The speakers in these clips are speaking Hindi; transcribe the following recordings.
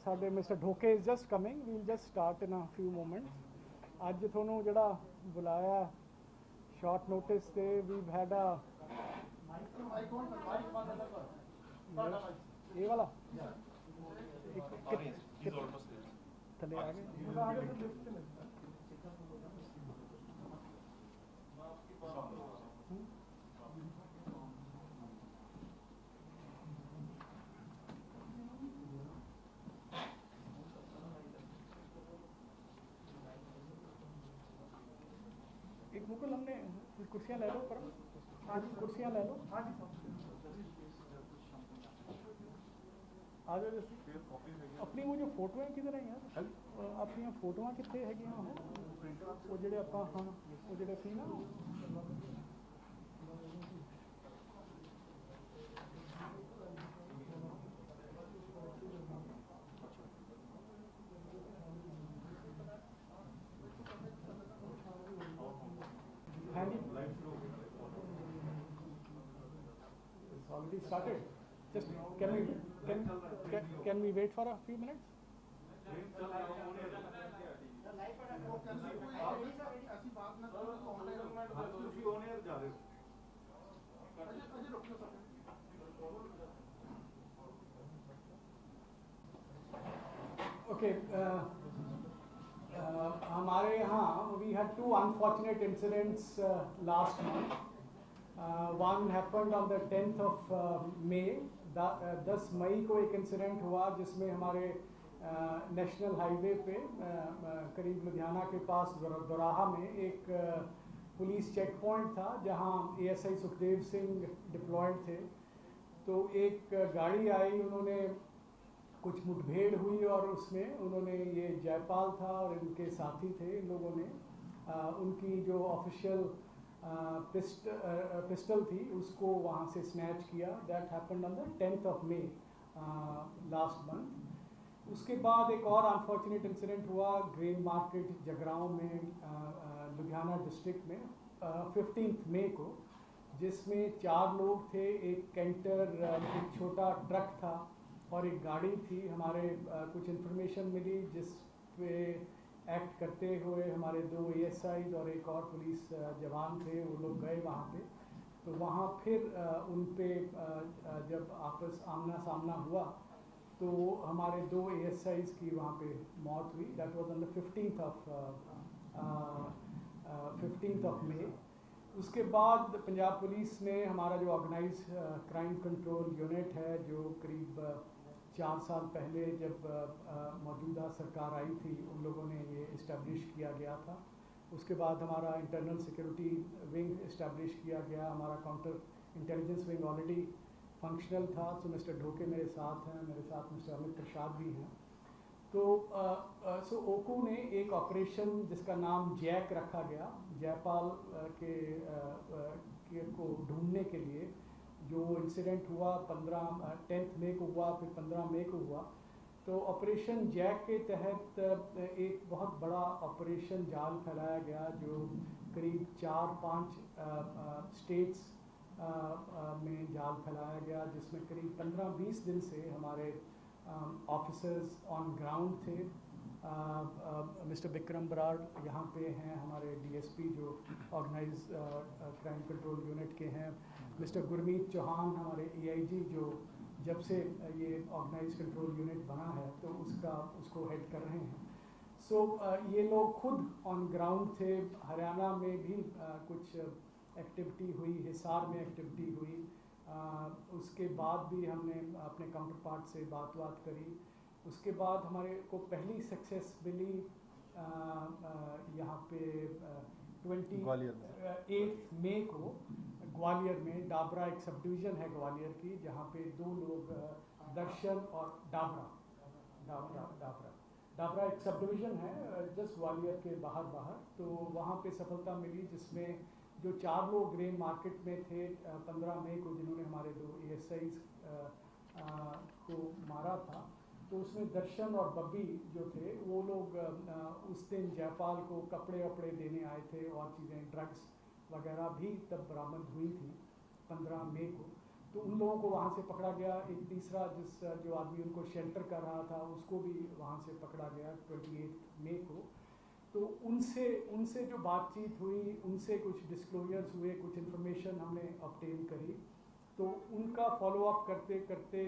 ਸਾਡੇ Mr Dhoke is just coming, we'll just start in a few moments. ਅੱਜ ਤੁਹਾਨੂੰ ਜਿਹੜਾ ਬੁਲਾਇਆ ਸ਼ਾਰਟ ਨੋਟਿਸ ਤੇ ਵੀਵ ਹੈਡ ਅ ਇਹ ਵਾਲਾ ਥੱਲੇ ਆ ਗਏ। एक मुकुल हमने कुर्सियाँ ले लो, पर आज कुर्सियाँ ले लो। हाँ जी आ जाओ। जैसे अपनी वो जो फोटो किधर है यार, अपनी फोटो कितने है वो जेडे आप हाँ वो जेडे सी ना already started. Just can we wait for a few minutes? Okay. हमारे यहाँ we had two unfortunate incidents last month. One happened on the 10th of May. 10 मई को एक इंसिडेंट हुआ जिसमें हमारे नेशनल हाईवे पे करीब लुधियाना के पास दोराहा में एक पुलिस चेक पॉइंट था जहां ASI सुखदेव सिंह डिप्लॉयड थे। तो एक गाड़ी आई, उन्होंने कुछ मुठभेड़ हुई और उसमें उन्होंने ये जयपाल था और इनके साथी थे, इन लोगों ने उनकी जो ऑफिशियल पिस्टल थी उसको वहाँ से स्नैच किया। That happened on the 10th of May last month. उसके बाद एक और अनफॉर्चुनेट इंसिडेंट हुआ ग्रेन मार्केट जगरांव में लुधियाना डिस्ट्रिक्ट में 15th मई को, जिसमें 4 लोग थे। एक कैंटर, एक छोटा ट्रक था और एक गाड़ी थी। हमारे कुछ इन्फॉर्मेशन मिली जिस पे एक्ट करते हुए हमारे 2 ASI और एक और पुलिस जवान थे, वो लोग गए वहाँ पे। तो वहाँ फिर उन पे जब आपस आमना सामना हुआ तो हमारे 2 ASIs की वहाँ पे मौत हुई। That was on the 15th of May। उसके बाद पंजाब पुलिस ने हमारा जो ऑर्गेनाइज क्राइम कंट्रोल यूनिट है, जो करीब 4 साल पहले जब मौजूदा सरकार आई थी, उन लोगों ने ये इस्टेब्लिश किया गया था। उसके बाद हमारा इंटरनल सिक्योरिटी विंग इस्टेब्लिश किया गया। हमारा counter intelligence wing already functional था। सो मिस्टर ढोके मेरे साथ हैं, मेरे साथ मिस्टर अमित प्रसाद भी हैं। तो सो ओकू ने एक ऑपरेशन जिसका नाम जैक रखा गया, जयपाल को ढूंढने के लिए, जो इंसिडेंट हुआ 10th मई को हुआ, फिर 15 मई को हुआ। तो ऑपरेशन जैक के तहत एक बहुत बड़ा ऑपरेशन जाल फैलाया गया जो करीब 4-5 स्टेट्स में जाल फैलाया गया, जिसमें करीब 15-20 दिन से हमारे ऑफिसर्स ऑन ग्राउंड थे। मिस्टर विक्रम बराड़ यहाँ पे हैं, हमारे DSP जो ऑर्गेनाइज क्राइम कंट्रोल यूनिट के हैं। मिस्टर गुरमीत चौहान हमारे EIG जो जब से ये ऑर्गेनाइज कंट्रोल यूनिट बना है तो उसको हेड कर रहे हैं। सो ये लोग खुद ऑन ग्राउंड थे। हरियाणा में भी कुछ एक्टिविटी हुई, हिसार में एक्टिविटी हुई। उसके बाद भी हमने अपने काउंटर पार्ट से बात करी। उसके बाद हमारे को पहली सक्सेस मिली यहाँ पे 28 मई को ग्वालियर में। डाबरा एक सब डिवीज़न है ग्वालियर की, जहाँ पे 2 लोग दर्शन और डाबरा एक सब डिवीज़न है जस्ट ग्वालियर के बाहर। तो वहाँ पे सफलता मिली, जिसमें जो 4 लोग ग्रेन मार्केट में थे 15 मई को, जिन्होंने हमारे 2 ASIs को मारा था। तो उसमें दर्शन और बब्बी जो थे वो लोग उस दिन जयपाल को कपड़े वपड़े देने आए थे और चीज़ें, ड्रग्स वगैरह भी तब बरामद हुई थी 15 मई को। तो उन लोगों को वहाँ से पकड़ा गया। एक तीसरा जो आदमी उनको शेल्टर कर रहा था उसको भी वहाँ से पकड़ा गया 28 मई को। तो उनसे उनसे जो बातचीत हुई, उनसे कुछ डिस्क्लोजर्स हुए, कुछ इन्फॉर्मेशन हमने ऑब्टेन करी। तो उनका फॉलोअप करते करते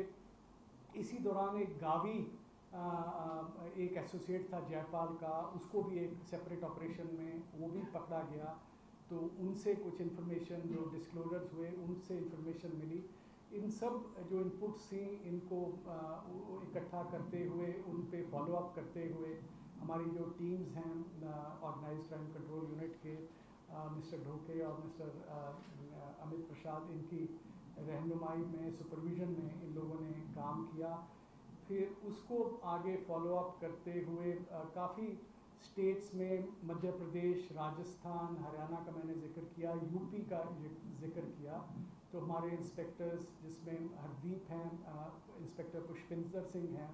इसी दौरान एक गावी एक एसोसिएट था जयपाल का, उसको भी एक सेपरेट ऑपरेशन में वो भी पकड़ा गया। तो उनसे कुछ इन्फॉर्मेशन जो डिस्क्लोजर्स हुए उनसे इन्फॉर्मेशन मिली। इन सब जो इनपुट्स थी इनको इकट्ठा करते हुए उन पे फॉलोअप करते हुए हमारी जो टीम्स हैं ऑर्गेनाइज्ड क्राइम कंट्रोल यूनिट के मिस्टर ढोके और मिस्टर अमित प्रसाद, इनकी रहनुमाई में, सुपरविज़न में इन लोगों ने काम किया। फिर उसको आगे फॉलोअप करते हुए काफ़ी स्टेट्स में मध्य प्रदेश, राजस्थान, हरियाणा का मैंने जिक्र किया, यूपी का जिक्र किया। तो हमारे इंस्पेक्टर्स जिसमें हरदीप हैं, इंस्पेक्टर पुष्पिंदर सिंह हैं,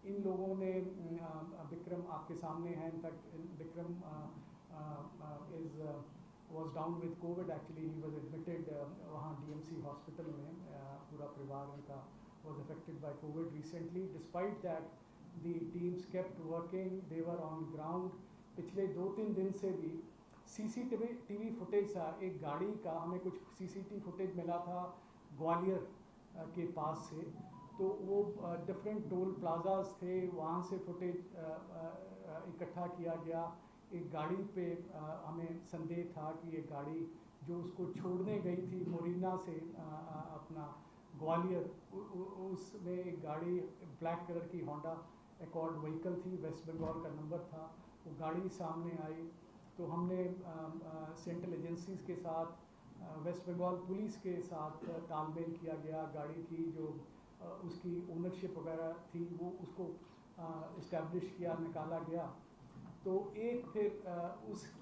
इन लोगों ने विक्रम आपके सामने हैं, in fact Vikram was down with COVID actually, he was admitted वहाँ DMC हॉस्पिटल में, पूरा परिवार उनका was affected by COVID recently. Despite that, the teams kept working, they were on ground. पिछले 2-3 दिन से भी CCTV फुटेज था एक गाड़ी का, हमें कुछ CCTV फुटेज मिला था ग्वालियर के पास से। तो वो डिफरेंट टोल प्लाजाज थे, वहाँ से फुटेज इकट्ठा किया गया। एक गाड़ी पे हमें संदेह था कि ये गाड़ी जो उसको छोड़ने गई थी मोरिना से अपना ग्वालियर, उसमें एक गाड़ी ब्लैक कलर की होंडा एकॉर्ड व्हीकल थी, वेस्ट बंगाल का नंबर था, वो गाड़ी सामने आई। तो हमने सेंट्रल एजेंसीज़ के साथ, वेस्ट बंगाल पुलिस के साथ तालमेल किया गया। गाड़ी की जो उसकी ओनरशिप वगैरह थी वो उसको इस्टेब्लिश किया, निकाला गया। तो एक फिर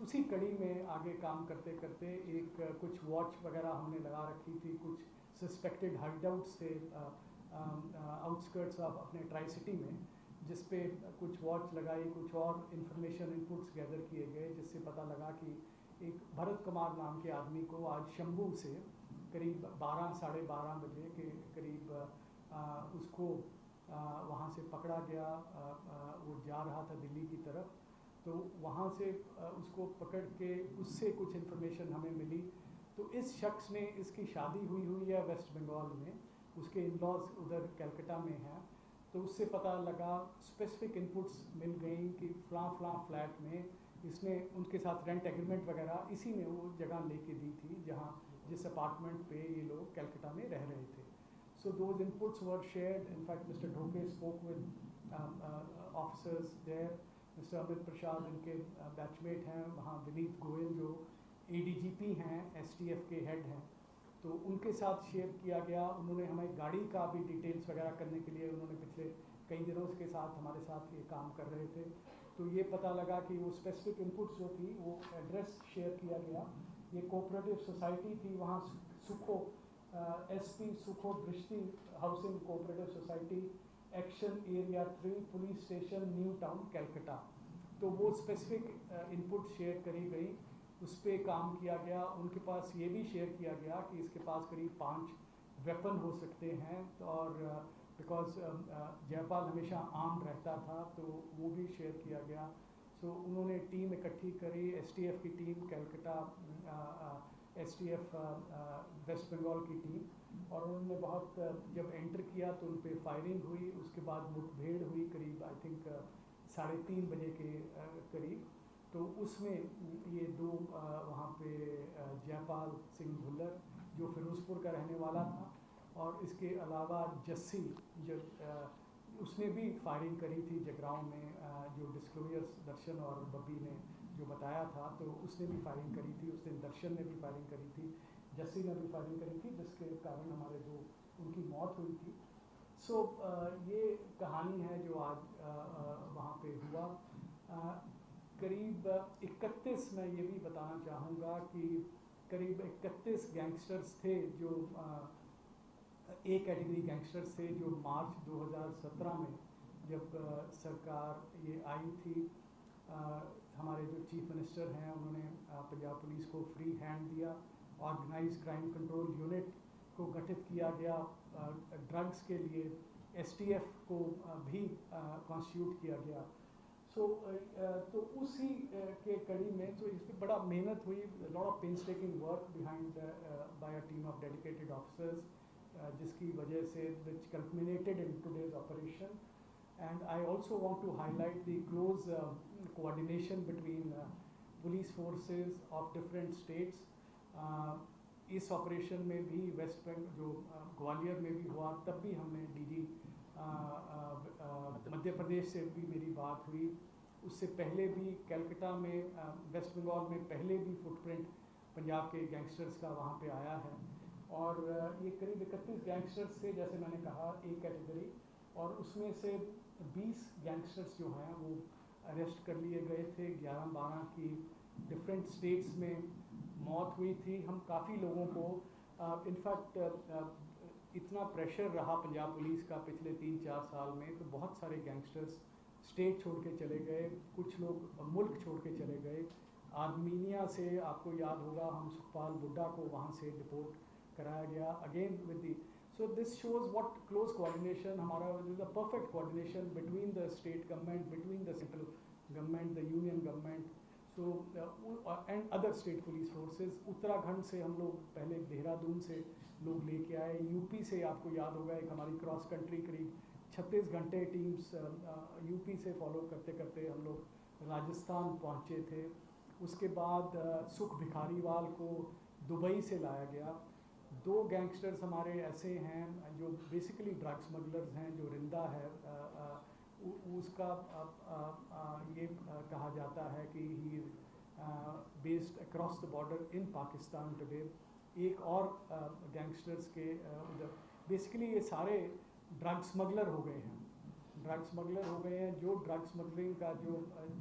उसी कड़ी में आगे काम करते करते एक कुछ वॉच वगैरह हमने लगा रखी थी, कुछ सस्पेक्टेड हाइडआउट्स थे आउटस्कर्ट्स ऑफ अपने ट्राई सिटी में, जिस पे कुछ वॉच लगाई, कुछ और इन्फॉर्मेशन इनपुट्स गैदर किए गए, जिससे पता लगा कि एक भरत कुमार नाम के आदमी को आज शंभू से करीब 12 साढ़े 12 बजे के करीब उसको वहाँ से पकड़ा गया। वो जा रहा था दिल्ली की तरफ, तो वहाँ से उसको पकड़ के उससे कुछ इन्फॉर्मेशन हमें मिली। तो इस शख्स ने, इसकी शादी हुई है वेस्ट बंगाल में, उसके इन-लॉज उधर कलकत्ता में हैं। तो उससे पता लगा, स्पेसिफिक इनपुट्स मिल गई कि फलां फ्लैट में इसने उनके साथ रेंट एग्रीमेंट वगैरह इसी में वो जगह लेके दी थी जहाँ जिस अपार्टमेंट पे ये लोग कलकत्ता में रह रहे थे। So those inputs were shared. In fact Mr Dhoke spoke with officers there, Mr Amit Prasad इनके बैचमेट हैं वहाँ, विनीत गोयल जो ADGP हैं, STF के हेड हैं, तो उनके साथ शेयर किया गया। उन्होंने हमें गाड़ी का भी डिटेल्स वगैरह करने के लिए, उन्होंने पिछले कई दिनों के साथ हमारे साथ ये काम कर रहे थे। तो ये पता लगा कि वो स्पेसिफिक इनपुट्स जो थी वो एड्रेस शेयर किया गया। ये कोऑपरेटिव सोसाइटी थी वहाँ, सुखो SP सुखो दृष्टि housing cooperative society, action area 3, police station, new town, Calcutta. तो वो स्पेसिफिक इनपुट शेयर करी गई, उस पर काम किया गया। उनके पास ये भी शेयर किया गया कि इसके पास करीब 5 वेपन हो सकते हैं, और बिकॉज जयपाल हमेशा आर्म्ड रहता था, तो वो भी शेयर किया गया। सो उन्होंने टीम इकट्ठी करी, STF की team Calcutta, STF West Bengal की टीम, और उन्होंने बहुत जब एंटर किया तो उन पर फायरिंग हुई। उसके बाद मुठभेड़ हुई करीब आई थिंक 3:30 बजे के करीब। तो उसमें ये 2 वहाँ पे जयपाल सिंह भुल्लर जो फिरोजपुर का रहने वाला था, और इसके अलावा जस्सी जो उसने भी फायरिंग करी थी जगरांव में, जो डिस्क्लोजर्स दर्शन और बब्बी ने जो बताया था, तो उसने भी फायरिंग करी थी। उस दिन दर्शन ने भी फायरिंग करी थी, जस्सी ने भी फायरिंग करी थी, जिसके कारण हमारे 2 उनकी मौत हुई थी। सो ये कहानी है जो आज वहाँ पे हुआ। करीब 31, मैं ये भी बताना चाहूँगा कि करीब 31 गैंगस्टर्स थे जो A कैटेगरी गैंगस्टर्स थे, जो मार्च 2017 में जब सरकार ये आई थी, हमारे जो चीफ मिनिस्टर हैं उन्होंने पंजाब पुलिस को फ्री हैंड दिया, ऑर्गेनाइज्ड क्राइम कंट्रोल यूनिट को गठित किया गया, ड्रग्स के लिए STF को भी कॉन्स्टिट्यूट किया गया। तो उसी के कड़ी में तो इस पर बड़ा मेहनत हुई, lot of painstaking work behind by a team of dedicated officers, जिसकी वजह से which culminated in today's operation. And I also want to highlight the close coordination between police forces of different states. इस ऑपरेशन में भी वेस्ट बंगाल जो ग्वालियर में भी हुआ, तब भी हमने DG मध्य प्रदेश से भी मेरी बात हुई। उससे पहले भी कलकत्ता में, वेस्ट बंगाल में पहले भी फुटप्रिंट पंजाब के गैंगस्टर्स का वहाँ पे आया है। और ये करीब 31 गैंगस्टर्स थे, जैसे मैंने कहा, एक कैटेगरी, और उसमें से 20 गैंगस्टर्स जो हैं वो अरेस्ट कर लिए गए थे। 11-12 की डिफरेंट स्टेट्स में मौत हुई थी। हम काफ़ी लोगों को इनफैक्ट इतना प्रेशर रहा पंजाब पुलिस का पिछले 3-4 साल में, तो बहुत सारे गैंगस्टर्स स्टेट छोड़ के चले गए, कुछ लोग मुल्क छोड़ के चले गए। आर्मीनिया से, आपको याद होगा, हम सुखपाल बुड्ढा को वहाँ से डिपोर्ट कराया गया again with the. So this shows what close coordination हमारा, is a perfect coordination between the state government, between the central government, the union government, so and other state police forces. Uttarakhand से हम लोग पहले देहरादून से लोग लेके आए, यूपी से आपको याद होगा एक हमारी क्रॉस कंट्री करीब 36 घंटे टीम्स यूपी से फॉलो करते करते हम लोग राजस्थान पहुँचे थे। उसके बाद सुख भिखारीवाल को दुबई से लाया गया। 2 गैंगस्टर्स हमारे ऐसे हैं जो बेसिकली ड्रग स्मगलर्स हैं, जो रिंदा है, उसका ये कहा जाता है कि he is based across the border in Pakistan today. एक और गैंगस्टर्स के उधर, बेसिकली ये सारे ड्रग स्मगलर हो गए हैं, ड्रग स्मगलर हो गए हैं। जो ड्रग स्मगलिंग का जो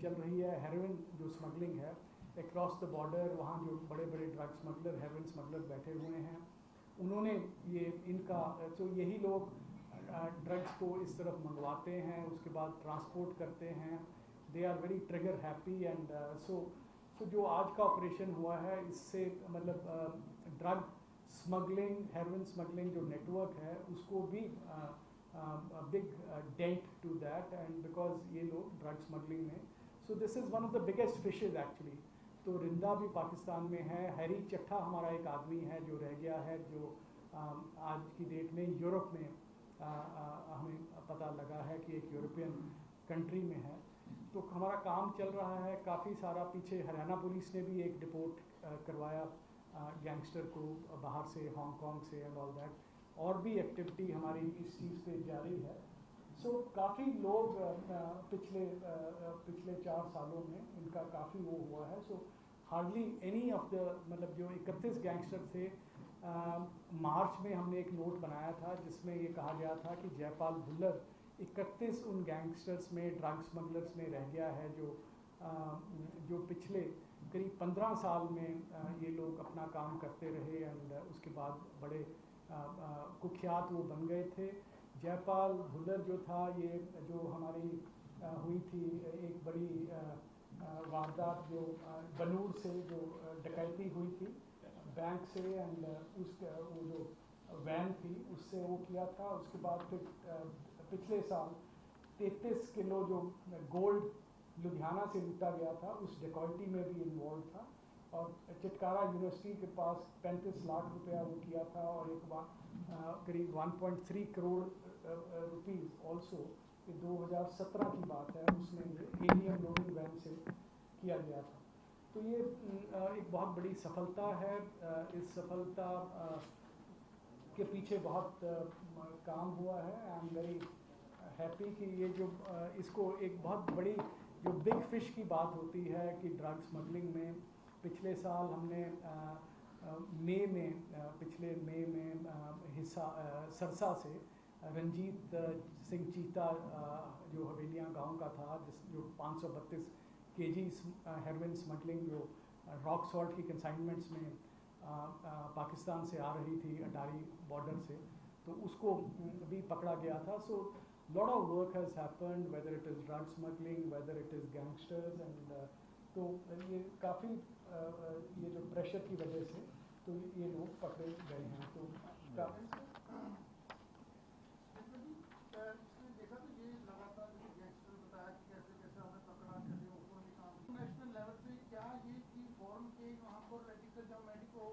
चल रही है, हेरोइन जो स्मगलिंग है अक्रॉस द बॉर्डर, वहाँ जो बड़े बड़े ड्रग स्मगलर, हेरोइन स्मगलर बैठे हुए हैं, उन्होंने ये इनका, तो यही लोग ड्रग्स को इस तरफ मंगवाते हैं, उसके बाद ट्रांसपोर्ट करते हैं। They are very trigger happy. And so जो आज का ऑपरेशन हुआ है, इससे मतलब ड्रग स्मगलिंग, हेरोइन स्मगलिंग जो नेटवर्क है, उसको भी big dent to that, and because ये लोग ड्रग स्मगलिंग में, so this is one of the biggest fishes actually. तो रिंदा भी पाकिस्तान में है। हैरी चट्ठा हमारा एक आदमी है जो रह गया है, जो आज की डेट में यूरोप में हमें पता लगा है कि एक यूरोपियन कंट्री में है। तो हमारा काम चल रहा है काफ़ी सारा। पीछे हरियाणा पुलिस ने भी एक डिपोर्ट करवाया गैंगस्टर को बाहर से, हांगकांग से एंड ऑल दैट। और भी एक्टिविटी हमारी इस चीज़ पे जारी है। सो काफ़ी लोग पिछले 4 सालों में इनका काफ़ी वो हुआ है। सो हार्डली एनी ऑफ द, मतलब जो 31 गैंगस्टर थे, मार्च में हमने एक नोट बनाया था जिसमें ये कहा गया था कि जयपाल भुल्लर 31 उन गैंगस्टर्स में, ड्रग स्मगलर्स में रह गया है, जो पिछले करीब 15 साल में ये लोग अपना काम करते रहे, एंड उसके बाद बड़े कुख्यात वो बन गए थे। जयपाल भुल्लर जो था, ये जो हमारी हुई थी एक बड़ी वारदात, जो बनूर से जो डकैती हुई थी बैंक से, एंड वो जो वैन थी उससे वो किया था। उसके बाद फिर पिछले साल 33 किलो जो गोल्ड लुधियाना से लूटा गया था, उस डकैती में भी इन्वॉल्व था। और चिटकारा यूनिवर्सिटी के पास 35 लाख रुपया वो किया था, और एक बार करीब 1.3 करोड़ रुपीज़ ऑल्सो, 2017 की बात है, उसमें ये एटीएम लोडिंग वैन से किया गया था। तो ये एक बहुत बड़ी सफलता है। इस सफलता के पीछे बहुत काम हुआ है। आई एम वेरी हैप्पी कि ये जो इसको एक बहुत बड़ी जो बिग फिश की बात होती है कि ड्रग स्मगलिंग में, पिछले साल हमने पिछले मई में हिस्सा सरसा से रंजीत सिंह चीता जो हवेलियाँ गांव का था, जो 532 केजी हेरोइन स्मगलिंग जो रॉक सॉल्ट की कंसाइनमेंट्स में पाकिस्तान से आ रही थी अटारी बॉर्डर से, तो उसको भी पकड़ा गया था। सो lot of work has happened, whether it is drug smuggling, whether it is gangsters, and तो ये काफ़ी ये जो प्रेशर की वजह से, तो ये लोग पकड़े गए हैं। तो देखा तो ये लगातार गैंगस्टर बताया कि कैसे कैसे हमें पकड़ा, कैसे ऊपर भी काम नेशनल लेवल पे क्या ये कि फॉरन के वहाँ पर रेडिकल जब मेडिको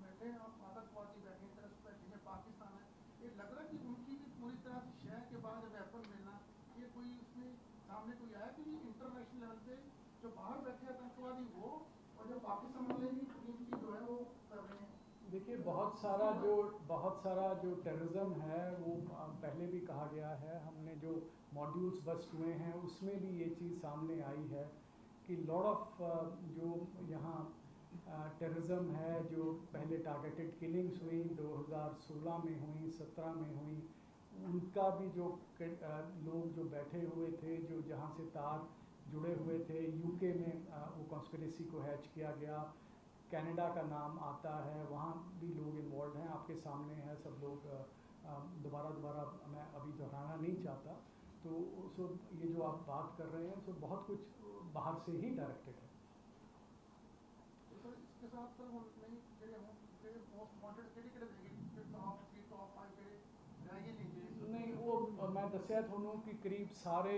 बैठे हैं और आतंकवादी बैठे हैं तरफ बैठे हैं पाकिस्तान है, ये लग रहा है कि उनकी भी पूरी तरह से शहर के बाद वेपन मिलना, ये कोई उसमें सामने कोई आया कि इंटरनेशनल लेवल पे जो बाहर बैठे आतंकवादी वो और जो पाकिस्तान वाले भी उनकी जो है वो कर रहे हैं। देखिए बहुत सारा जो टेररिज्म है वो पहले भी कहा गया है, हमने जो मॉड्यूल्स बस्ट हुए हैं उसमें भी ये चीज़ सामने आई है कि लॉट ऑफ जो यहाँ टेररिज्म है, जो पहले टारगेटेड किलिंग्स हुई 2016 में हुई, 17 में हुई, उनका भी जो लोग जो बैठे हुए थे, जो जहाँ से तार जुड़े हुए थे, यूके में वो कॉन्स्पिरेसी को हैच किया गया, कनाडा का नाम आता है, वहाँ भी लोग इन्वॉल्व हैं, आपके सामने है सब लोग, दोबारा मैं अभी दोहराना नहीं चाहता। तो सो ये जो आप बात कर रहे हैं सो बहुत कुछ बाहर से ही डायरेक्टेड है। तो इसके साथ सर वो नहीं ਜਿਹੜੇ ਹੁਣ ਜਿਹੜੇ ਮੋਸਟ ਵਾਂਟਡ ਕਿਹੜੇ ਹੈਗੇ ਟੌਪ 3 ਟੌਪ 5 ਜਿਹੜੇ ਰਹਿ ਗਏ नहीं वो मैं दसिया थोनों कि करीब सारे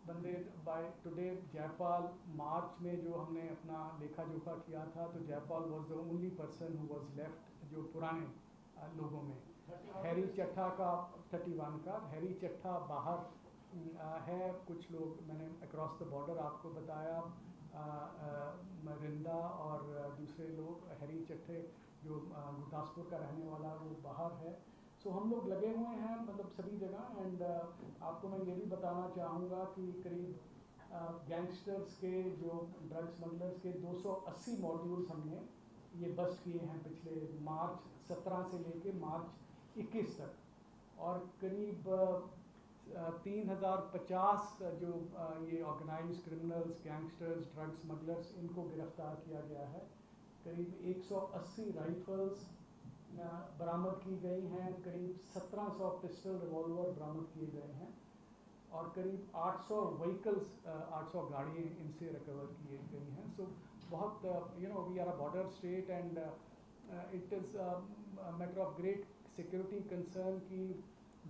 बंदे बाय टुडे जयपाल मार्च में जो हमने अपना लेखा जोखा किया था, तो Jaipal was the only person who was left जो पुराने लोगों में। हैरी चट्ठा का 31 का हैरी चट्ठा बाहर है, कुछ लोग मैंने अक्रॉस द बॉर्डर आपको बताया, मरिंदा और दूसरे लोग, हैरी चट्ठे जो गुरदासपुर का रहने वाला वो बाहर है। सो हम लोग लगे हुए हैं मतलब सभी जगह। एंड आपको मैं ये भी बताना चाहूँगा कि करीब गैंगस्टर्स के जो ड्रग स्मगलर्स के 280 मॉड्यूल्स हमने ये बस्ट किए हैं पिछले मार्च 17 से लेके मार्च 21 तक, और करीब 3050 जो ये organised criminals, gangsters, drug smugglers, इनको गिरफ्तार किया गया है। करीब 180 राइफल्स बरामद की गई हैं, करीब 1700 पिस्टल रिवॉल्वर बरामद किए गए हैं, और करीब 800 व्हीकल्स, 800 गाड़ियाँ इनसे रिकवर की गई हैं। सो बहुत we are a border state and it is matter of great security concern कि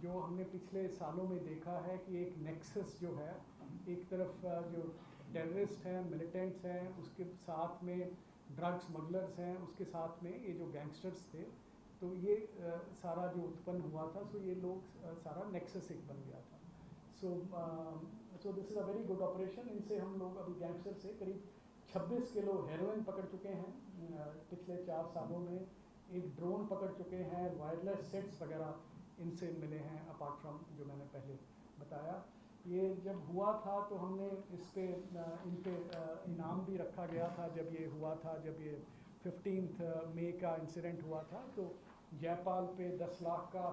जो हमने पिछले सालों में देखा है कि एक नेक्सस जो है, एक तरफ जो टेररिस्ट हैं, मिलिटेंट्स हैं, उसके साथ में ड्रग स्मगलर्स हैं, उसके साथ में ये जो गैंगस्टर्स थे, तो ये सारा जो उत्पन्न हुआ था, सो ये लोग सारा नेक्सस एक बन गया था। सो this is a very good operation. इनसे हम लोग अभी गैंगस्टर से करीब 26 किलो हेरोइन पकड़ चुके हैं पिछले 4 सालों में, एक ड्रोन पकड़ चुके हैं, वायरलेस सेट्स वगैरह इनसे मिले हैं, अपार्ट फ्रॉम जो मैंने पहले बताया। ये जब हुआ था तो हमने इस पे इन पे इनाम भी रखा गया था। जब ये हुआ था, जब ये 15 मई का इंसिडेंट हुआ था, तो जयपाल पे 10 लाख का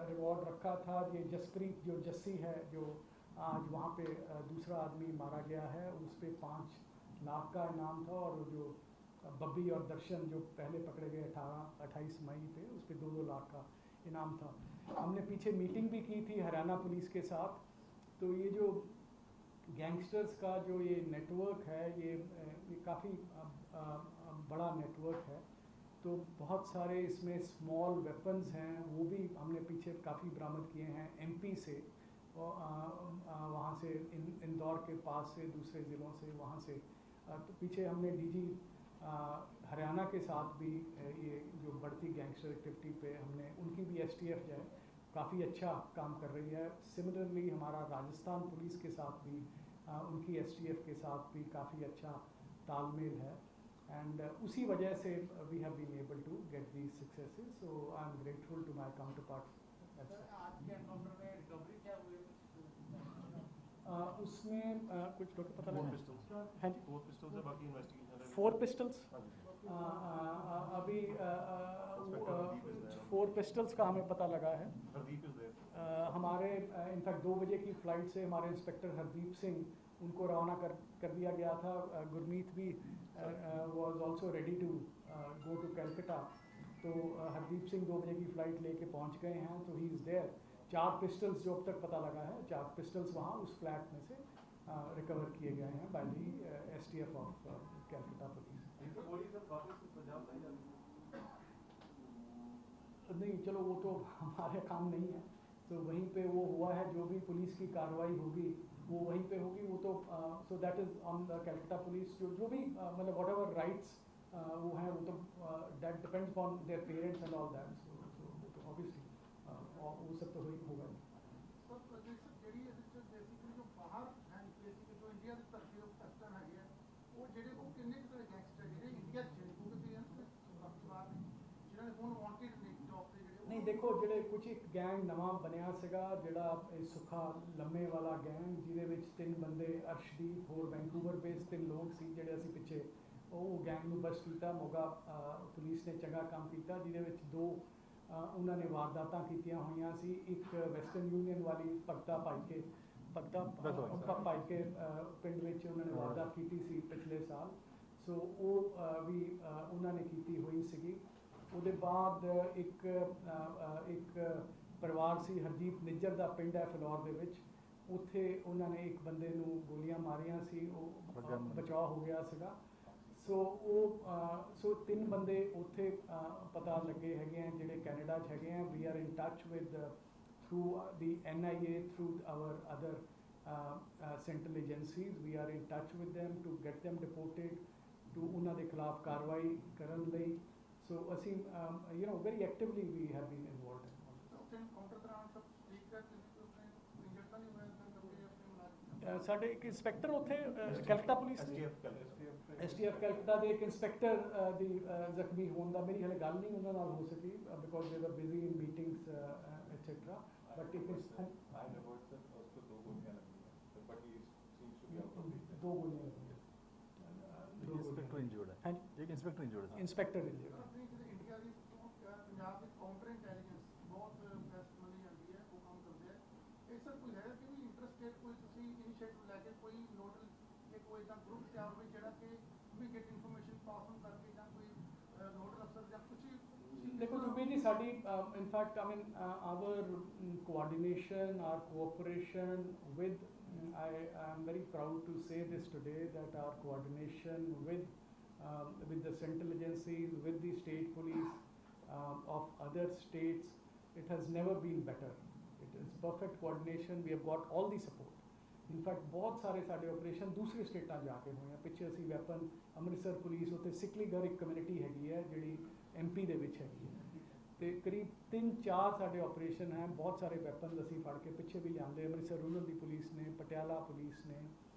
रिवॉर्ड रखा था। ये जसप्रीत जो जस्सी है, जो आज वहाँ पे दूसरा आदमी मारा गया है, उस पर 5 लाख का इनाम था, और जो बब्बी और दर्शन जो पहले पकड़े गए 28 मई पे, उस पर 2-2 लाख का इनाम था। हमने पीछे मीटिंग भी की थी हरियाणा पुलिस के साथ। तो ये जो गैंगस्टर्स का जो ये नेटवर्क है, ये काफ़ी बड़ा नेटवर्क है। तो बहुत सारे इसमें स्मॉल वेपन्स हैं, वो भी हमने पीछे काफ़ी बरामद किए हैं एमपी से, वहाँ से इंदौर के पास से, दूसरे ज़िलों से, वहाँ से। तो पीछे हमने डीजी हरियाणा के साथ भी ये जो बढ़ती गैंगस्टर एक्टिविटी पे हमने उनकी भी एसटीएफ जो है काफ़ी अच्छा काम कर रही है। सिमिलरली हमारा राजस्थान पुलिस के साथ भी उनकी एसटीएफ के साथ भी काफ़ी अच्छा तालमेल है, एंड उसी वजह से we have been able to get these successes. So I am grateful to my counterparts. आज के एनकाउंटर में रिकवरी क्या हुई? उसमें कुछ लोग पता लगा? 4 पिस्टल्स हैं जी, 4 पिस्टल्स है, बाकी इन्वेस्टिगेशन 4 पिस्टल्स अभी 4 पिस्टल्स का हमें पता लगा है। Hardeep is there. हमारे इनफैक्ट 2 बजे की फ़्लाइट से हमारे इंस्पेक्टर हरदीप सिंह, उनको रवाना कर दिया गया था। गुरमीत भी was also ready to go to Calcutta. तो हरदीप सिंह 2 बजे की फ़्लाइट लेके पहुंच गए हैं, तो ही इज़ देयर। 4 पिस्टल्स जो अब तक पता लगा है, 4 पिस्टल्स वहाँ उस फ्लैट में से रिकवर किए गए हैं by the STF of Calcutta police. गोली सब वापस पंजाब नहीं जाती? नहीं, चलो वो तो हमारे काम नहीं है। तो वहीं पे वो हुआ है, जो भी पुलिस की कार्रवाई होगी वो वहीं पे होगी। वो तो so that is on the Calcutta police. जो भी मतलब वट एवर राइट्स वो हैं, वो तो that depends on their parents and all that. So obviously वो सब तो होगा। सर ਜਿਹੜੀ ਬੇਸਿਕਲੀ ਜੋ ਬਾਹਰ ਹੈ, ਬੇਸਿਕਲੀ ਜੋ ਇੰਡੀਆ ਦੀ ਧਰਤੀ ਦੇ ਉੱਤੇ ਅਸਤਨ ਹੈਗੇ ਆ, ਉਹ ਜਿਹੜੇ ਉਹ ਕਿੰਨੇ ਕੁ ਗੈਂਗਸਟਰ ਜਿਹੜੇ ਇੰਡੀਆ 'ਚ ਕਿਉਂਕਿ ਬਾਹਰ ਜਿਹਨਾਂ ਦੇ ਹੁਣ ਵਾਂਟਡ ਨੇ ਜੌਬ ਤੇ ਜਿਹੜੇ नहीं देखो, ਜਿਹੜੇ ਕੁਝ ਇੱਕ ਗੈਂਗ ਨਵਾਂ ਬਣਿਆ ਸੀਗਾ, ਜਿਹੜਾ ਇਹ ਸੁੱਖਾ ਲੰਮੇ ਵਾਲਾ ਗੈਂਗ, ਜਿਹਦੇ ਵਿੱਚ 3 ਬੰਦੇ, ਅਰਸ਼ਦੀਪ, ਹੋਰ ਵੈਂਕੂਵਰ ਬੇਸ 3 ਲੋਕ ਸੀ ਜਿਹੜੇ ਅਸੀਂ ਪਿੱਛੇ ਉਹ ਗੈਂਗ ਨੂੰ ਬਸ ਕੀਤਾ। ਮੋਗਾ ਪੁਲਿਸ ਨੇ ਚੰਗਾ ਕੰਮ ਕੀਤਾ, ਜਿਹਦੇ ਵਿੱਚ 2 ਉਹਨਾਂ ਨੇ ਵਾਰਦਾਤਾਂ ਕੀਤੀਆਂ ਹੋਈਆਂ ਸੀ। ਇੱਕ ਵੈਸਟਰਨ ਯੂਨੀਅਨ ਵਾਲੀ ਭਗਤਾ ਭਾਈ ਕੇ ਪਿੰਡ ਵਿੱਚ ਉਹਨਾਂ ਨੇ ਵਾਰਦਾਤ ਕੀਤੀ ਸੀ ਪਿਛਲੇ ਸਾਲ। ਸੋ ਉਹ ਵੀ ਉਹਨਾਂ ਨੇ ਕੀਤੀ ਹੋਈ ਸੀਗੀ। ਉਹਦੇ ਬਾਅਦ ਇੱਕ ਪਰਿਵਾਰ ਸੀ, ਹਰਜੀਤ ਨਿੱਜਰ ਦਾ ਪਿੰਡ ਹੈ ਫਿਲੌਰ ਦੇ ਵਿੱਚ, ਉੱਥੇ ਉਹਨਾਂ ਨੇ ਇੱਕ ਬੰਦੇ ਨੂੰ ਗੋਲੀਆਂ ਮਾਰੀਆਂ ਸੀ, ਉਹ ਬਚਾਅ ਹੋ ਗਿਆ ਸੀਗਾ। ਸੋ ਉਹ 3 ਬੰਦੇ ਉੱਥੇ ਪਤਾ ਲੱਗੇ ਹੈਗੇ ਆ, ਜਿਹੜੇ ਕੈਨੇਡਾ 'ਚ ਹੈਗੇ ਆ। We are in touch with through the NIA, through our other central agencies. We are in touch with them to get them deported, to ਉਹਨਾਂ ਦੇ ਖਿਲਾਫ ਕਾਰਵਾਈ ਕਰਨ ਲਈ। ਸੋ ਅਸੀਂ very actively we have been involved in all this. ਉੱਥੇ ਕਾਊਂਟਰ ਦੌਰਾਨ ਸਭ ਠੀਕ ਹੈ, ਕਿਸੇ ਕੋਈ ਇੰਜਰ ਤਾਂ ਨਹੀਂ ਹੋਇਆ ਸਰ? ਕਿਉਂਕਿ ਆਪਣੇ ਸਾਡੇ ਇੱਕ ਇੰਸਪੈਕਟਰ ਉੱਥੇ ਕਲਕੱਤਾ ਪੁਲਿਸ ਦੇ STF ਕਲਕੱਤਾ ਦੇ ਇੱਕ ਇੰਸਪੈਕਟਰ ਦੀ ਜ਼ਖਮੀ ਹੋਣ ਦਾ ਮੇਰੀ ਹਾਲੇ ਗੱਲ ਨਹੀਂ ਉਹਨਾਂ ਨਾਲ ਹੋ ਸਕੀ, ਬਿਕੋਜ਼ ਦੇ ਵਰ busy in meetings et cetera. But ਇੱਕ 2 ਗੋਲੀਆਂ इंस्पेक्टर इंजर्ड है। एक इंस्पेक्टर इंजर्ड है। Inspector injured. ਆਪਣੀ ਜਿਹੜੀ ਇੰਡੀਆ ਦੀ ਪੰਜਾਬ ਦੀ ਕਾਊਂਟਰ ਇੰਟੈਲੀਜੈਂਸ ਬਹੁਤ ਬੈਸਟ ਮੰਨੀ ਜਾਂਦੀ ਹੈ, ਉਹ ਕੰਮ ਕਰਦੇ ਆ। ਇਹ ਸਰ ਕੋਈ ਹੈਗਾ ਕਿ ਵੀ ਇੰਟਰਸਟੇਡ ਕੋਈ ਤੁਸੀਂ ਇਨੀਸ਼ੀਏਟਿਵ ਲੈ ਕੇ ਕੋਈ ਨੋਡਲ ਕਿ ਕੋਈ ਇਦਾਂ ਗਰੁੱਪ ਤਿਆਰ ਹੋਵੇ ਜਿਹੜਾ ਕਿ we get information pass on ਕਰਕੇ, ਜਾਂ ਕੋਈ ਨੋਡਲ ਅਫਸਰ ਜਾਂ ਕੁਝ? देखो जुबेर जी, साड़ी in fact I mean our coordination, our cooperation with I am very proud to say this today that our coordination with the central agencies, with the state police of other states, it has never been better. It is perfect coordination. We have got all the support. In fact ਬਹੁਤ ਸਾਰੇ ਸਾਡੇ ਆਪਰੇਸ਼ਨ ਦੂਸਰੇ ਸਟੇਟਾਂ ਜਾ ਕੇ ਹੋਏ ਆ। ਪਿੱਛੇ ਅਸੀਂ ਵੈਪਨ ਅੰਮ੍ਰਿਤਸਰ ਪੁਲਿਸ ਉੱਥੇ ਸਿਕਲੀਗਰ ਇੱਕ ਕਮਿਊਨਿਟੀ ਹੈਗੀ ਹੈ ਜਿਹੜੀ MP ਦੇ ਵਿੱਚ ਹੈਗੀ ਹੈ, ਅਤੇ ਕਰੀਬ 3-4 ਸਾਡੇ ਆਪਰੇਸ਼ਨ ਹੈ। ਬਹੁਤ ਸਾਰੇ ਵੈਪਨ ਅਸੀਂ ਫੜ ਕੇ ਪਿੱਛੇ ਵੀ ਲਿਆਂਦੇ, ਅੰਮ੍ਰਿਤਸਰ ਰੂਰਲ ਦੀ ਪੁਲਿਸ ਨੇ, ਪਟਿਆਲਾ ਪੁਲਿਸ ਨੇ।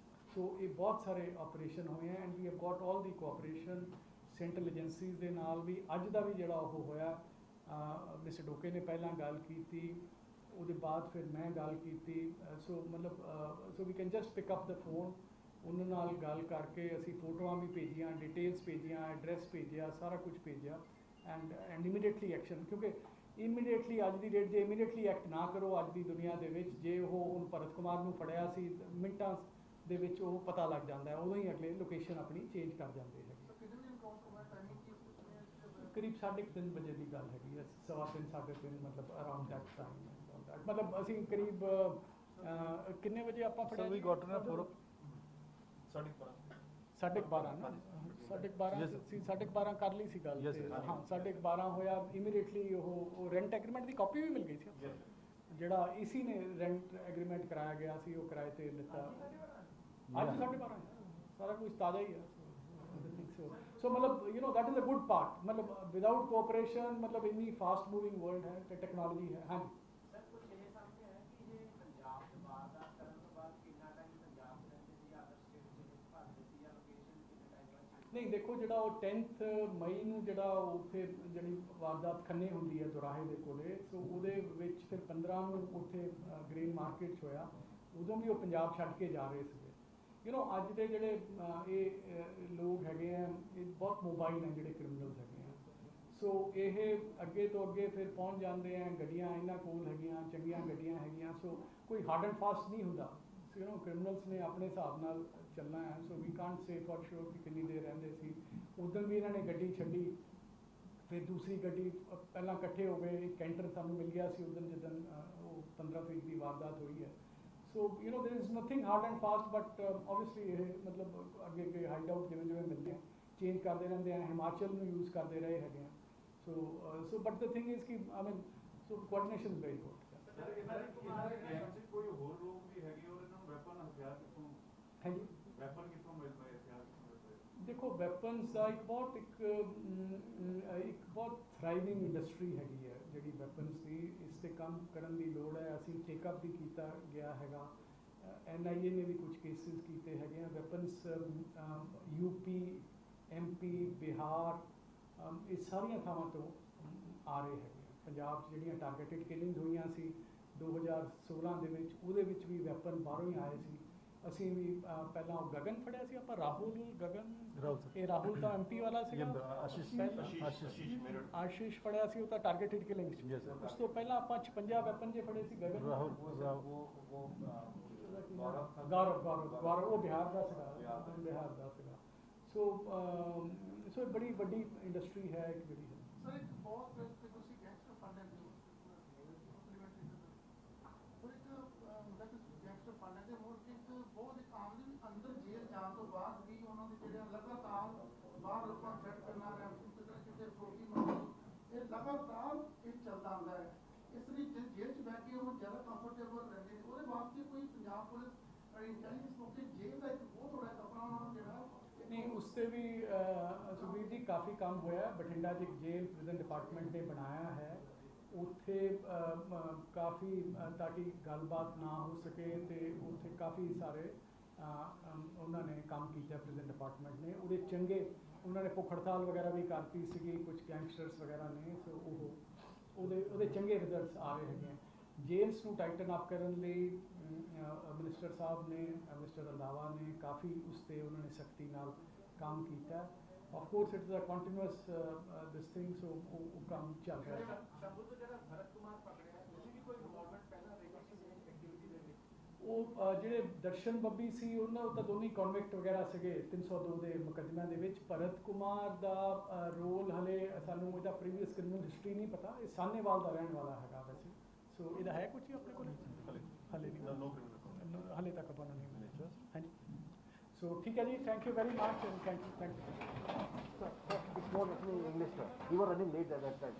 ਸੋ ਇਹ ਬਹੁਤ ਸਾਰੇ ਆਪਰੇਸ਼ਨ ਹੋਏ ਆ, and we have goat all the cooperation central agencies ਦੇ ਨਾਲ ਵੀ। ਅੱਜ ਦਾ ਵੀ ਜਿਹੜਾ ਉਹ ਹੋਇਆ, ਮਿਸਟਰ ਡੋਕੇ ਨੇ ਪਹਿਲਾਂ ਗੱਲ ਕੀਤੀ, ਉਹਦੇ ਬਾਅਦ ਫਿਰ ਮੈਂ ਗੱਲ ਕੀਤੀ। ਸੋ ਮਤਲਬ so we can just pick up the phone, ਉਹਨਾਂ ਨਾਲ ਗੱਲ ਕਰਕੇ ਅਸੀਂ ਫੋਟੋਆਂ ਵੀ ਭੇਜੀਆਂ, ਡਿਟੇਲਸ ਭੇਜੀਆਂ, ਐਡਰੈਸ ਭੇਜਿਆ, ਸਾਰਾ ਕੁਝ ਭੇਜਿਆ, ਐਂਡ ਇਮੀਡੀਏਟਲੀ ਐਕਸ਼ਨ। ਕਿਉਂਕਿ ਇਮੀਡੀਏਟਲੀ ਅੱਜ ਦੀ ਡੇਟ ਜੇ ਇਮੀਡੀਏਟਲੀ ਐਕਟ ਨਾ ਕਰੋ ਅੱਜ ਦੀ ਦੁਨੀਆ ਦੇ ਵਿੱਚ, ਜੇ ਉਹ ਹੁਣ ਭਰਤ ਕੁਮਾਰ ਨੂੰ ਫੜਿਆ ਸੀ, ਮਿੰਟਾਂ ਦੇ ਵਿੱਚ ਉਹ ਪਤਾ ਲੱਗ ਜਾਂਦਾ ਹੈ, ਉਦੋਂ ਹੀ ਅਗਲੇ ਲੋਕੇਸ਼ਨ ਆਪਣੀ ਚੇਂਜ ਕਰ ਜਾਂਦੇ ਹੈਗੇ। ਕਰੀਬ 3:30 ਵਜੇ ਦੀ ਗੱਲ ਹੈਗੀ ਹੈ, 3:15 3:30 ਮਤਲਬ ਅਰਾਊਂਡ ਦੈਟ ਟਾਈਮ। ਮਤਲਬ ਅਸੀਂ ਕਰੀਬ ਕਿੰਨੇ ਵਜੇ ਆਪਾਂ ਫੜਿਆ? 12:30 ਨਾ, 12:30 ਕਰ ਲਈ ਸੀ ਗੱਲ। ਹਾਂ 12:30 ਹੋਇਆ, ਇਮੀਡੀਏਟਲੀ ਉਹ ਰੈਂਟ ਐਗਰੀਮੈਂਟ ਦੀ ਕਾਪੀ ਵੀ ਮਿਲ ਗਈ ਸੀ, ਜਿਹੜਾ ਇਸੀ ਨੇ ਰੈਂਟ ਐਗਰੀਮੈਂਟ ਕਰਾਇਆ ਗਿਆ ਸੀ, ਉਹ ਕਿਰਾਏ ਤੇ ਲਿੱਤਾ। ਅੱਜ 12:30 ਸਾਰਾ ਕੁਝ ਤਾਜ਼ਾ ਹੀ ਹੈ। ਸੋ ਮਤਲਬ that is a good part। ਮਤਲਬ ਵਿਦਾਊਟ ਕੋਆਪਰੇਸ਼ਨ ਮਤਲਬ ਇੰਨੀ ਫਾਸਟ ਮੂਵਿੰਗ ਵਰਲਡ ਹੈ ਤੇ ਟੈਕਨੋਲੋਜੀ ਹੈ। ਹਾਂਜੀ ਨਹੀਂ ਦੇਖੋ, ਜਿਹੜਾ ਉਹ 10 ਮਈ ਨੂੰ ਜਿਹੜਾ ਉੱਥੇ ਜਿਹੜੀ ਵਾਰਦਾਤ ਖੰਨੇ ਹੁੰਦੀ ਹੈ ਦੁਰਾਹੇ ਦੇ ਕੋਲੇ, ਸੋ ਉਹਦੇ ਵਿੱਚ ਫਿਰ 15 ਨੂੰ ਉੱਥੇ ਗ੍ਰੇਨ ਮਾਰਕੀਟ 'ਚ ਹੋਇਆ। ਉਦੋਂ ਵੀ ਉਹ ਪੰਜਾਬ ਛੱਡ ਕੇ ਜਾ ਰਹੇ ਸੀਗੇ। ਅੱਜ ਦੇ ਜਿਹੜੇ ਇਹ ਲੋਕ ਹੈਗੇ ਆ, ਇਹ ਬਹੁਤ ਮੋਬਾਈਲ ਹੈ ਜਿਹੜੇ ਕ੍ਰਿਮੀਨਲਸ ਹੈਗੇ ਆ। ਸੋ ਇਹ ਅੱਗੇ ਤੋਂ ਅੱਗੇ ਫਿਰ ਪਹੁੰਚ ਜਾਂਦੇ ਆ, ਗੱਡੀਆਂ ਇਹਨਾਂ ਕੋਲ ਹੈਗੀਆਂ, ਚੰਗੀਆਂ ਗੱਡੀਆਂ ਹੈਗੀਆਂ। ਸੋ ਕੋਈ ਹਾਰਡ ਐਂਡ ਫਾਸਟ ਨਹੀਂ ਹੁੰਦਾ। ਕ੍ਰਿਮੀਨਲਸ ਨੇ ਆਪਣੇ ਹਿਸਾਬ ਨਾਲ ਚੱਲਣਾ ਹੈ। ਸੋ ਵੀ ਕਾਂਟ ਸੇ ਫॉर ਸ਼ੋਰ ਕਿ ਕਿੰਨੀ ਦੇਰ ਰਹਿੰਦੇ ਸੀ। ਉਦੋਂ ਵੀ ਇਹਨਾਂ ਨੇ ਗੱਡੀ ਛੱਡੀ, ਫਿਰ ਦੂਸਰੀ ਗੱਡੀ ਪਹਿਲਾਂ ਇਕੱਠੇ ਹੋ ਗਏ। ਇੱਕ ਕੈਂਟਰ ਸਾਨੂੰ ਮਿਲ ਗਿਆ ਸੀ ਉਦੋਂ ਜਦੋਂ ਉਹ 15 ਤਰੀਕ ਦੀ ਵਾਰਦਾਤ ਹੋਈ ਹੈ। ਸੋ there is nothing hard and fast, but obviously ਇਹ ਮਤਲਬ ਅੱਗੇ ਹਾਈਡ ਆਊਟ ਜਿਵੇਂ ਜਿਵੇਂ ਮਿਲਦੇ ਆ ਚੇਂਜ ਕਰਦੇ ਰਹਿੰਦੇ ਆ, ਹਿਮਾਚਲ ਨੂੰ ਯੂਜ਼ ਕਰਦੇ ਰਹੇ ਹੈਗੇ ਆ। So but the thing is ਕਿ I mean so coordination is very good. Sir ਇਹਨਾਂ ਦੇ ਗੈਂਗ 'ਚ ਕੋਈ ਹੋਰ ਲੋਕ ਵੀ ਹੈਗੇ ਔਰ ਇਹਨਾਂ ਨੂੰ ਵੈਪਨ ਹਥਿਆਰ ਕਿੱਥੋਂ, ਹਾਂਜੀ, ਵੈਪਨ ਕਿੱਥੋਂ ਮਿਲ ਪਏ, ਹਥਿਆਰ ਕਿੱਥੋਂ ਮਿਲ ਪਏ? ਦੇਖੋ ਵੈਪਨਸ ਦਾ ਇੱਕ ਬਹੁਤ ਥਰਾਈਵਿੰਗ ਇੰਡਸਟਰੀ ਹੈਗੀ ਹੈ ਜਿਹੜੀ ਵੈਪਨਸ ਦੀ, ਇਸ 'ਤੇ ਕੰਮ ਕਰਨ ਦੀ ਲੋੜ ਹੈ। ਅਸੀਂ ਟੇਕਅਪ ਵੀ ਕੀਤਾ ਗਿਆ ਹੈਗਾ, NIA ਨੇ ਵੀ ਕੁਝ ਕੇਸਿਸ ਕੀਤੇ ਹੈਗੇ ਆ। ਵੈਪਨਸ UP, MP, ਬਿਹਾਰ, ਇਹ ਸਾਰੀਆਂ ਥਾਵਾਂ ਤੋਂ ਆ ਰਹੇ ਹੈਗੇ। ਪੰਜਾਬ 'ਚ ਜਿਹੜੀਆਂ ਟਾਰਗੇਟਿਡ ਕਿਲਿੰਗ ਹੋਈਆਂ ਸੀ 2016 ਦੇ ਵਿੱਚ, ਉਹਦੇ ਵਿੱਚ ਵੀ ਵੈਪਨ ਬਾਹਰੋਂ ਹੀ ਆਏ ਸੀ। ਅਸੀਂ ਵੀ ਪਹਿਲਾਂ ਉਹ ਗਗਨ ਫੜਿਆ ਸੀ ਆਪਾਂ, ਰਾਹੁਲ ਗਗਨ, ਇਹ ਰਾਹੁਲ ਤਾਂ MP ਵਾਲਾ ਸੀਗਾ, ਆਸ਼ੀਸ਼ ਫੜਿਆ ਸੀ, ਉਹ ਤਾਂ ਟਾਰਗੇਟਿਡ ਕਿਲਿੰਗ ਸੀ। ਉਸ ਤੋਂ ਪਹਿਲਾਂ ਆਪਾਂ 56 ਵੈਪਨ ਜੇ ਫੜੇ ਸੀ। ਗਗਨ ਗੌਰਵ ਉਹ ਬਿਹਾਰ ਦਾ ਸੀਗਾ। ਸੋ ਬੜੀ ਵੱਡੀ ਇੰਡਸਟਰੀ ਹੈ ਇੱਕ ਜਿਹੜੀ ਹੈ। ਸਰ ਇੱਕ ਬਹੁਤ ਤੁਸੀਂ ਗੈਂਗਸਟਰ ਫੰਡ ਹੈ ਇੰਪਲੀਮੈਂਟੇਸ਼ਨ ਸਰ, ਇੱਕ ਹੁੰਦਾ ਕਿ ਗੈਂਗਸਟਰ ਫੰਡ ਹੈ ਦੇ ਹੋਰ ਇੱਕ ਬਹੁਤ ਇੱਕ ਆਮਦਨ ਅੰਦਰ ਜੇਲ੍ਹ ਜਾਣ ਤੋਂ ਬਾਅਦ ਵੀ ਉਹਨਾਂ ਦੇ ਜਿਹੜੇ ਲਗਾਤਾਰ ਬਾਹਰ ਲੋਕਾਂ ਨੂੰ ਥ੍ਰੈਟ ਕਰਨਾ, ਕਿਤੇ ਫਰੋਤੀ ਮੰਗਣੀ, ਇਹ ਲਗਾਤਾਰ ਇਹ ਚੱਲਦਾ ਆਉਂਦਾ ਹੈ। ਇਸ ਲਈ ਜੇਲ੍ਹ 'ਚ ਬਹਿ ਕੇ ਉਹ ਜ਼ਿਆਦਾ ਕੰਫਰਟੇਬਲ ਰਹਿੰਦੇ ਨੇ। ਉਹਦੇ ਵਾਸਤੇ ਕੋਈ ਪੰਜਾਬ ਪੁਲਿਸ ਇੰਟੈਲੀਜੈਂਸ ਮੌਕੇ ਜੇਲ੍ਹ ਦਾ ਇੱਕ ਬਹੁਤ ਥੋੜਾ ਕਪੜਾ ਉਹਨਾਂ ਨੂੰ ਜਿਹੜਾ ਨਹੀਂ, ਉਸ 'ਤੇ ਵੀ ਸੁਖਬੀਰ ਜੀ ਕਾਫੀ ਕੰਮ ਹੋਇਆ। ਬਠਿੰਡਾ 'ਚ ਇੱਕ ਜੇਲ੍ਹ ਪ੍ਰਿਜ਼ਨ ਡਿਪਾਰਟਮੈਂਟ ਨੇ ਬਣਾਇਆ ਹੈ, ਉੱਥੇ ਕਾਫੀ ਤਾਂ ਕਿ ਗੱਲਬਾਤ ਨਾ ਹੋ ਸਕੇ ਅਤੇ ਉੱਥੇ ਕਾਫੀ ਸਾਰੇ ਉਹਨਾਂ ਨੇ ਕੰਮ ਕੀਤਾ ਪ੍ਰਿਜ਼ਨ ਡਿਪਾਰਟਮੈਂਟ ਨੇ। ਉਹਦੇ ਚੰਗੇ ਉਹਨਾਂ ਨੇ ਭੁੱਖ ਹੜਤਾਲ ਵਗੈਰਾ ਵੀ ਕਰਤੀ ਸੀਗੀ ਕੁਝ ਗੈਂਗਸਟਰਸ ਵਗੈਰਾ ਨੇ, ਸੋ ਉਹਦੇ ਚੰਗੇ ਰਿਜ਼ਲਟਸ ਆ ਰਹੇ ਹੈਗੇ। ਜੇਲਸ ਨੂੰ ਟਾਈਟਨ ਅਪ ਕਰਨ ਲਈ ਮਿਨਿਸਟਰ ਸਾਹਿਬ ਨੇ, ਮਿਸਟਰ ਰੰਧਾਵਾ ਨੇ ਕਾਫੀ ਉਸ 'ਤੇ ਉਹਨਾਂ ਨੇ ਸਖਤੀ ਨਾਲ ਕੰਮ ਕੀਤਾ। Of course it is a continuous this thing, so ਉਹ ਕੰਮ ਚੱਲ ਰਿਹਾ ਹੈ। ਸ਼ੰਭੂ ਤੋਂ ਜਿਹੜਾ ਭਰਤ ਕੁਮਾਰ ਪਕੜਿਆ, ਤੁਸੀਂ ਵੀ ਕੋਈ ਇਨਵੋਲਵਮੈਂਟ ਪਹਿਲਾਂ ਰੇਗਿਸਟਰ ਐਕਟੀਵਿਟੀ ਦੇ ਵਿੱਚ? ਉਹ ਜਿਹੜੇ ਦਰਸ਼ਨ ਬੱਬੀ ਸੀ ਉਹਨਾਂ ਉਹ ਤਾਂ ਦੋਨੇ ਕਨਵਿਕਟ ਵਗੈਰਾ ਸੀਗੇ 302 ਦੇ ਮੁਕੱਦਮਿਆਂ ਦੇ ਵਿੱਚ। ਭਰਤ ਕੁਮਾਰ ਦਾ ਰੋਲ ਹਲੇ ਸਾਨੂੰ ਇਹਦਾ ਪ੍ਰੀਵੀਅਸ ਕ੍ਰਿਮੀਨਲ ਹਿਸਟਰੀ ਨਹੀਂ ਪਤਾ। ਇਹ ਸਾਹਨੇਵਾਲ ਦਾ ਰਹਿਣ ਵਾਲਾ ਹੈਗਾ ਵੈਸੇ, ਸੋ ਇਹਦਾ ਹੈ ਕੁਝ ਆਪਣੇ ਕੋਲ ਹਲੇ ਨਹੀਂ, ਹਲੇ ਤੱਕ ਆਪਾਂ ਨੂੰ ਨਹੀਂ ਮਿਲਿਆ। ਹਾਂਜੀ, ਸੋ ਠੀਕ ਹੈ ਜੀ, thank you very much and thank you. English का you are running late at that time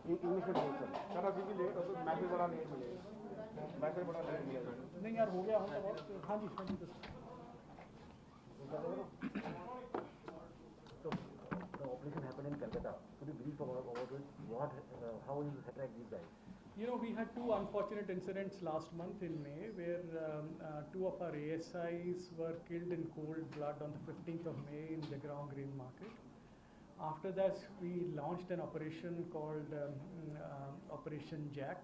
English में बोल सर अभी भी लेट हो तो मैसेज बड़ा लेट मिलेगा, मैसेज बड़ा लेट मिलेगा। नहीं यार हो गया हम तो बहुत। हाँ जी So the operation happened in Calcutta. Could you brief about it? What how you attack these guys? You know, we had two unfortunate incidents last month in May where two of our ASIs were killed in cold blood on the 15th of May in Jagrao Green Market. After that, we launched an operation called Operation Jack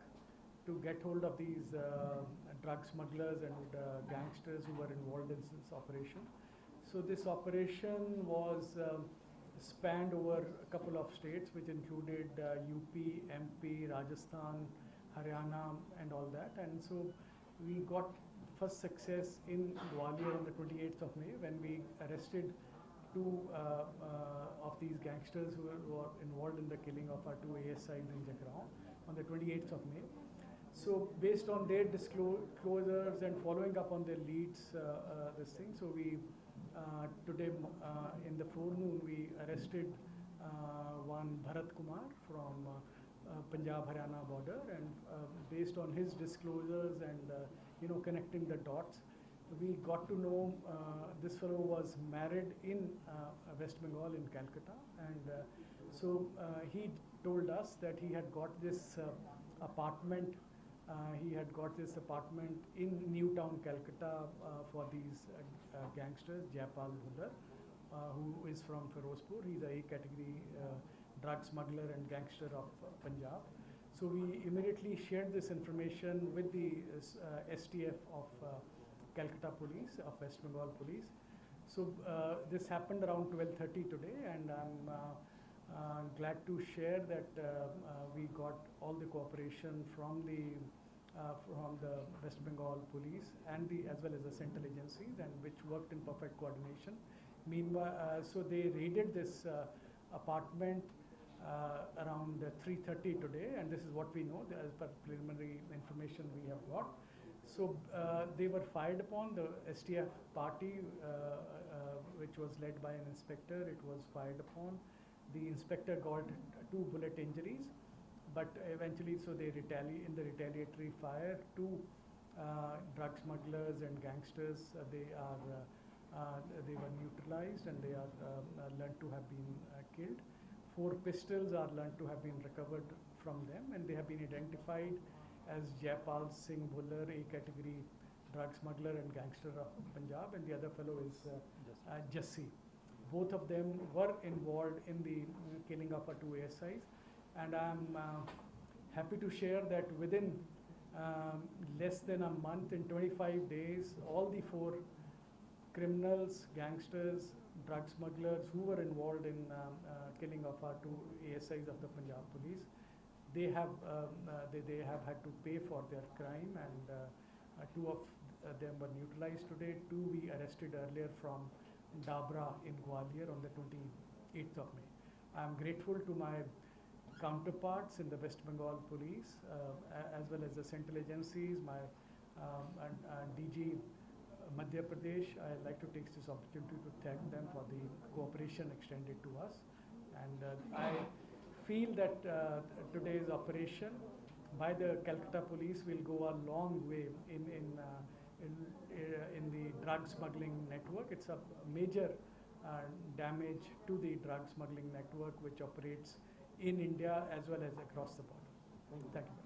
to get hold of these drug smugglers and gangsters who were involved in this operation. So this operation was spanned over a couple of states, which included UP, MP, Rajasthan, Haryana and all that. And so we got first success in Gwalior on the 28th of May when we arrested two of these gangsters who were involved in the killing of our two ASIs in Jagrao on the 28th of May. So based on their disclosures and following up on their leads, this thing, so we today in the forenoon we arrested one Bharat Kumar from Punjab Haryana border, and based on his disclosures and connecting the dots, we got to know this fellow was married in West Bengal in Calcutta, and so he told us that he had got this apartment. He had got this apartment in Newtown, Calcutta for these gangsters, Jaipal Bhullar, who is from Firozpur. He's a category drug smuggler and gangster of Punjab. So we immediately shared this information with the STF of Calcutta Police, of West Bengal Police. So this happened around 12:30 today, and I'm glad to share that we got all the cooperation from the West Bengal Police and as well as the central agencies, and which worked in perfect coordination. Meanwhile, so they raided this apartment around 3:30 today, and this is what we know as per preliminary information we have got. So they were fired upon. The STF party, which was led by an inspector, it was fired upon. The inspector got 2 bullet injuries, but eventually, so they in the retaliatory fire, 2 drug smugglers and gangsters, they were neutralized and they are learned to have been killed. 4 pistols are learned to have been recovered from them, and they have been identified as Jaipal Singh Bhullar, A category drug smuggler and gangster of Punjab, and the other fellow is Jassi. Both of them were involved in the killing of our 2 ASIs, and I am happy to share that within less than a month, in 25 days, all the 4 criminals, gangsters, drug smugglers who were involved in killing of our 2 ASIs of the Punjab Police, they have had to pay for their crime, and 2 of them were neutralized today. 2 we arrested earlier from Dabra in Gwalior on the 28th of May. I am grateful to my counterparts in the West Bengal Police, as well as the central agencies, my DG Madhya Pradesh. I'd like to take this opportunity to thank them for the cooperation extended to us, and I feel that today's operation by the Calcutta Police will go a long way in the drug smuggling network. It's a major damage to the drug smuggling network which operates in India as well as across the border. Thank you.